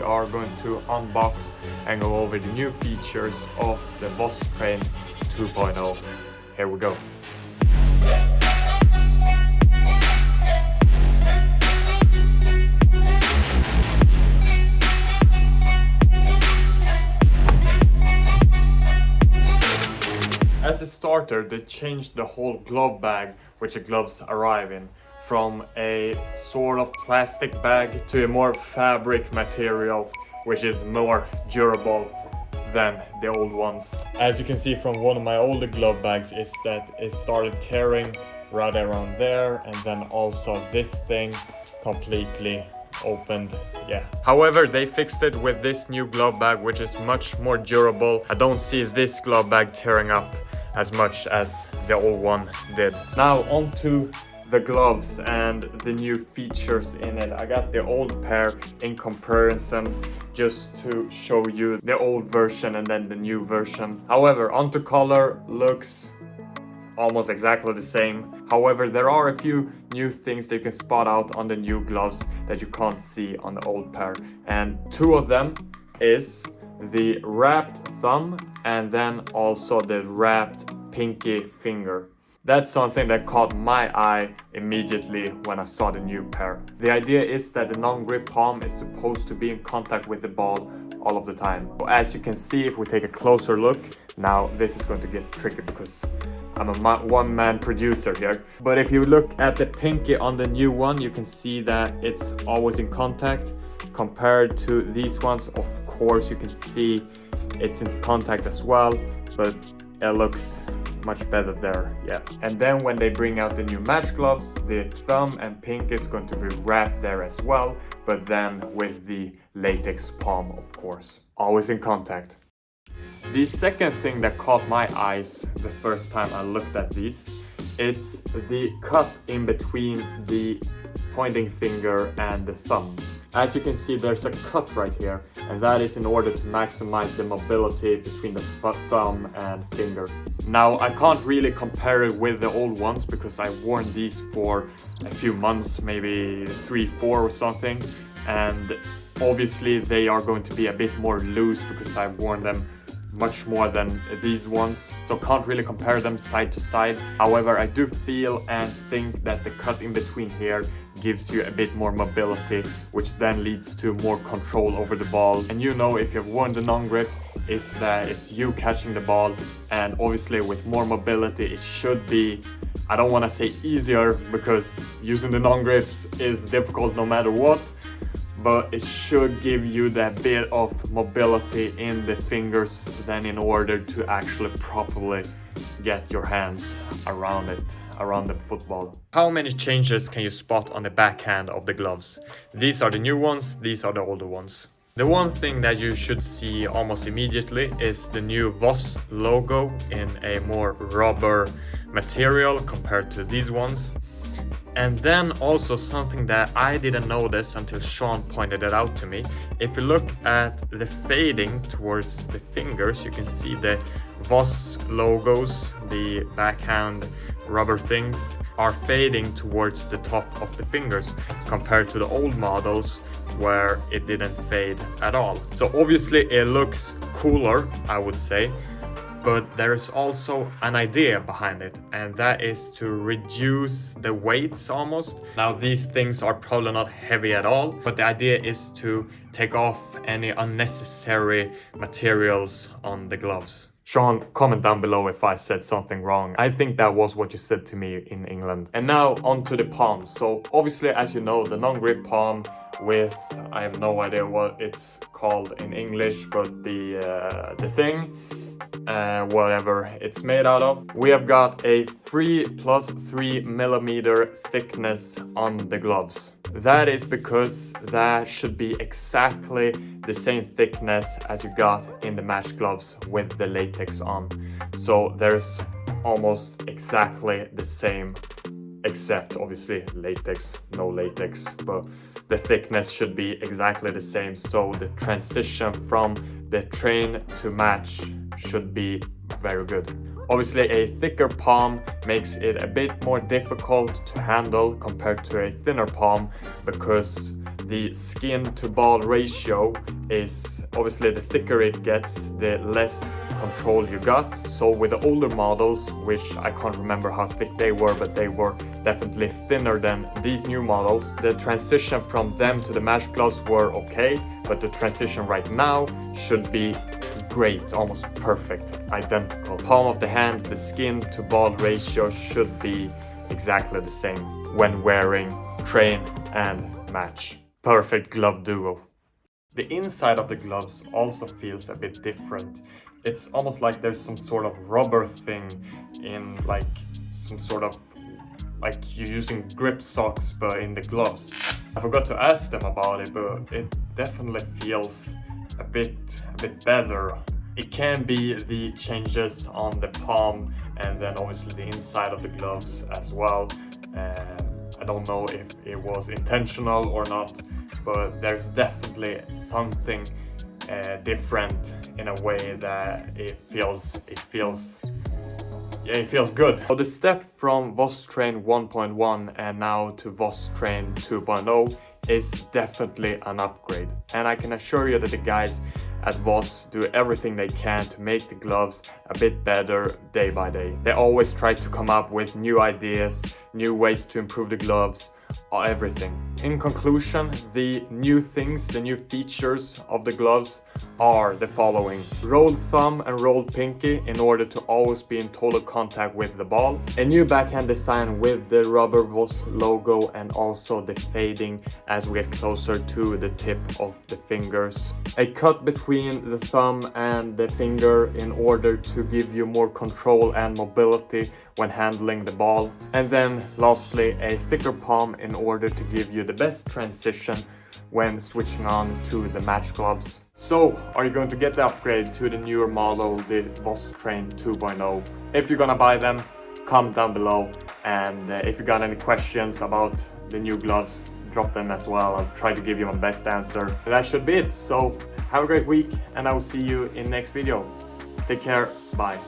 are going to unbox and go over the new features of the VOS Train 2.0. Here we go. As a starter, they changed the whole glove bag which the gloves arrive in, from a sort of plastic bag to a more fabric material which is more durable than the old ones. As you can see from one of my older glove bags is that it started tearing right around there, and then also this thing completely opened. Yeah. However, they fixed it with this new glove bag which is much more durable. I don't see this glove bag tearing up as much as the old one did. Now onto the gloves and the new features in it. I got the old pair in comparison just to show you the old version and then the new version. However, onto color, looks almost exactly the same. However, there are a few new things that you can spot out on the new gloves that you can't see on the old pair. And two of them is the wrapped thumb and then also the wrapped pinky finger. That's something that caught my eye immediately when I saw the new pair. The idea is that the non-grip palm is supposed to be in contact with the ball all of the time. As you can see, if we take a closer look, now this is going to get tricky because I'm a one-man producer here. But if you look at the pinky on the new one, you can see that it's always in contact. Compared to these ones, of course, you can see it's in contact as well, but it looks much better there. Yeah. And then when they bring out the new match gloves, the thumb and pinky is going to be wrapped there as well, but then with the latex palm, of course, always in contact. The second thing that caught my eyes the first time I looked at these, it's the cut in between the pointing finger and the thumb. As you can see, there's a cut right here, and that is in order to maximize the mobility between the thumb and finger. Now, I can't really compare it with the old ones because I've worn these for a few months, maybe 3-4 or something, and obviously they are going to be a bit more loose because I've worn them much more than these ones, so can't really compare them side to side. However, I do feel and think that the cut in between here gives you a bit more mobility, which then leads to more control over the ball. And you know, if you've worn the non-grips, is that it's you catching the ball, and obviously with more mobility it should be, I don't want to say easier because using the non-grips is difficult no matter what, but it should give you that bit of mobility in the fingers then in order to actually properly get your hands around it, around the football. How many changes can you spot on the backhand of the gloves? These are the new ones, these are the older ones. The one thing that you should see almost immediately is the new VOS logo in a more rubber material compared to these ones. And then also something that I didn't notice until Sean pointed it out to me. If you look at the fading towards the fingers, you can see the VOS logos, the backhand rubber things, are fading towards the top of the fingers compared to the old models where it didn't fade at all. So obviously it looks cooler, I would say, but there's also an idea behind it, and that is to reduce the weights almost. Now, these things are probably not heavy at all, but the idea is to take off any unnecessary materials on the gloves. Sean, comment down below if I said something wrong. I think that was what you said to me in England. And now onto the palm. So obviously, as you know, the non-grip palm with, I have no idea what it's called in English, but the thing, whatever it's made out of. We have got a 3 + 3 millimeter thickness on the gloves. That is because that should be exactly the same thickness as you got in the match gloves with the latex on. So there's almost exactly the same, except obviously latex, no latex, but the thickness should be exactly the same. So the transition from the train to match should be very good. Obviously, a thicker palm makes it a bit more difficult to handle compared to a thinner palm because the skin to ball ratio is obviously the thicker it gets, the less control you got. So with the older models, which I can't remember how thick they were, but they were definitely thinner than these new models, the transition from them to the match gloves were okay, but the transition right now should be great, almost perfect, identical. Palm of the hand, the skin to ball ratio should be exactly the same when wearing train and match. Perfect glove duo. The inside of the gloves also feels a bit different. It's almost like there's some sort of rubber thing in, like some sort of, like you're using grip socks but in the gloves. I forgot to ask them about it, but it definitely feels a bit better. It can be the changes on the palm and then obviously the inside of the gloves as well. I don't know if it was intentional or not, but there's definitely something different in a way that it feels good. So the step from VOS Train 1.1 and now to VOS Train 2.0 is definitely an upgrade, and I can assure you that the guys at VOS do everything they can to make the gloves a bit better day by day. They always try to come up with new ideas, new ways to improve the gloves, or everything. In conclusion, the new things, the new features of the gloves are the following: rolled thumb and rolled pinky in order to always be in total contact with the ball, a new backhand design with the rubber VOS logo and also the fading as we get closer to the tip of the fingers, a cut between the thumb and the finger in order to give you more control and mobility when handling the ball, and then lastly a thicker palm in order to give you the best transition when switching on to the match gloves. So, are you going to get the upgrade to the newer model, the VOS Train 2.0? If you're gonna buy them, comment down below, and if you got any questions about the new gloves, drop them as well. I'll try to give you my best answer. And that should be it. So have a great week, and I will see you in next video. Take care, bye.